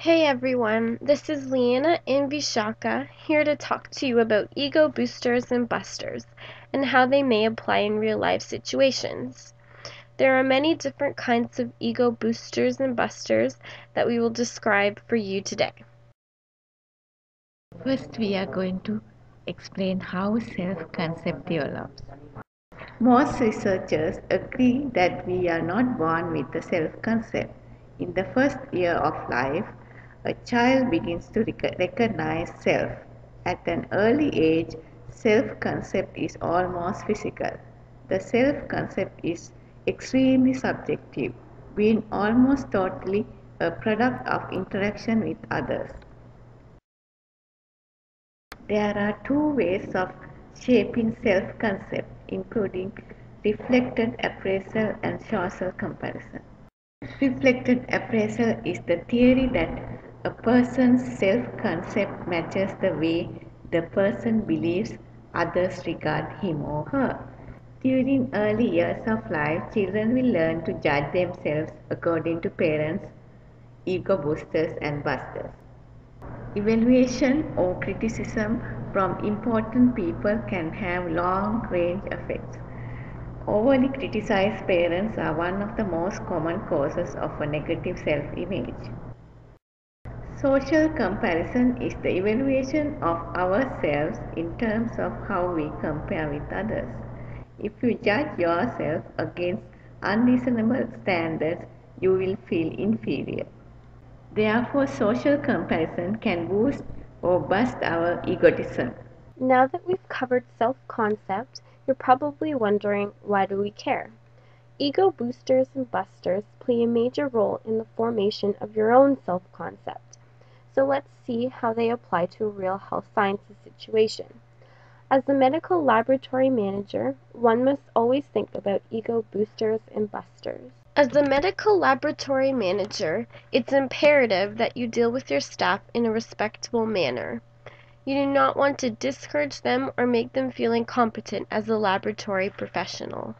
Hey everyone, this is Leanna and Vishaka here to talk to you about ego boosters and busters and how they may apply in real life situations. There are many different kinds of ego boosters and busters that we will describe for you today. First, we are going to explain how self-concept develops. Most researchers agree that we are not born with a self-concept. In the first year of life, a child begins to recognize self. At an early age, self-concept is almost physical. The self-concept is extremely subjective, being almost totally a product of interaction with others. There are two ways of shaping self-concept, including reflected appraisal and social comparison. Reflected appraisal is the theory that a person's self-concept matches the way the person believes others regard him or her. During early years of life, children will learn to judge themselves according to parents, ego boosters and busters. Evaluation or criticism from important people can have long range effects. Overly criticized parents are one of the most common causes of a negative self image. Social comparison is the evaluation of ourselves in terms of how we compare with others. If you judge yourself against unreasonable standards, you will feel inferior. Therefore, social comparison can boost or bust our egotism. Now that we've covered self-concept, you're probably wondering, why do we care? Ego boosters and busters play a major role in the formation of your own self-concept. So let's see how they apply to a real health sciences situation. As a medical laboratory manager, one must always think about ego boosters and busters. As a medical laboratory manager, it's imperative that you deal with your staff in a respectable manner. You do not want to discourage them or make them feel incompetent as a laboratory professional.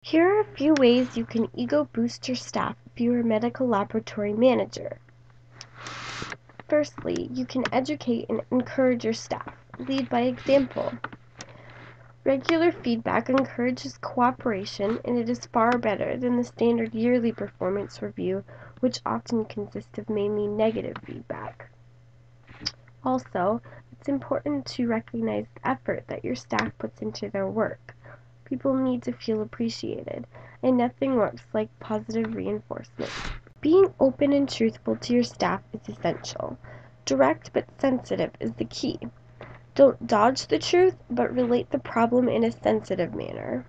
Here are a few ways you can ego boost your staff if you are a medical laboratory manager. Firstly, you can educate and encourage your staff. Lead by example. Regular feedback encourages cooperation, and it is far better than the standard yearly performance review, which often consists of mainly negative feedback. Also, it's important to recognize the effort that your staff puts into their work. People need to feel appreciated, and nothing works like positive reinforcement. Being open and truthful to your staff is essential. Direct but sensitive is the key. Don't dodge the truth, but relate the problem in a sensitive manner.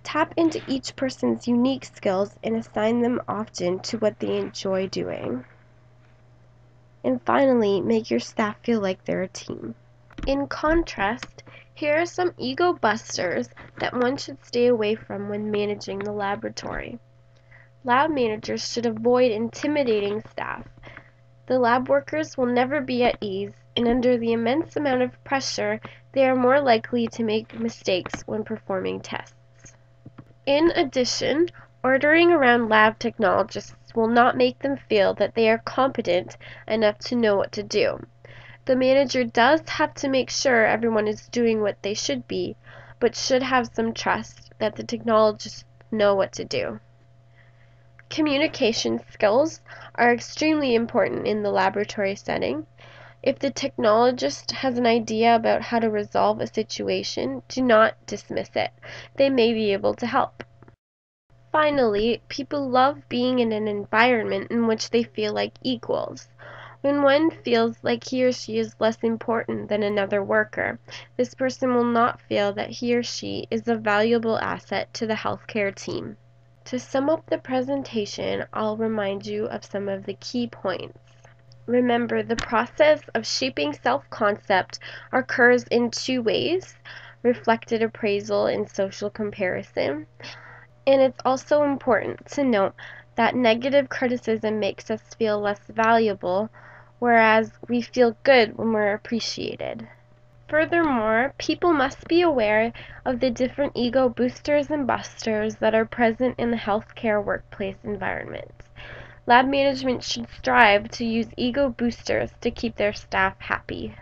Tap into each person's unique skills and assign them often to what they enjoy doing. And finally, make your staff feel like they're a team. In contrast, here are some ego busters that one should stay away from when managing the laboratory. Lab managers should avoid intimidating staff. The lab workers will never be at ease, and under the immense amount of pressure, they are more likely to make mistakes when performing tests. In addition, ordering around lab technologists will not make them feel that they are competent enough to know what to do. The manager does have to make sure everyone is doing what they should be, but should have some trust that the technologists know what to do. Communication skills are extremely important in the laboratory setting. If the technologist has an idea about how to resolve a situation, do not dismiss it. They may be able to help. Finally, people love being in an environment in which they feel like equals. When one feels like he or she is less important than another worker, this person will not feel that he or she is a valuable asset to the healthcare team. To sum up the presentation, I'll remind you of some of the key points. Remember, the process of shaping self-concept occurs in two ways: reflected appraisal and social comparison. And it's also important to note that negative criticism makes us feel less valuable, whereas we feel good when we're appreciated. Furthermore, people must be aware of the different ego boosters and busters that are present in the healthcare workplace environment. Lab management should strive to use ego boosters to keep their staff happy.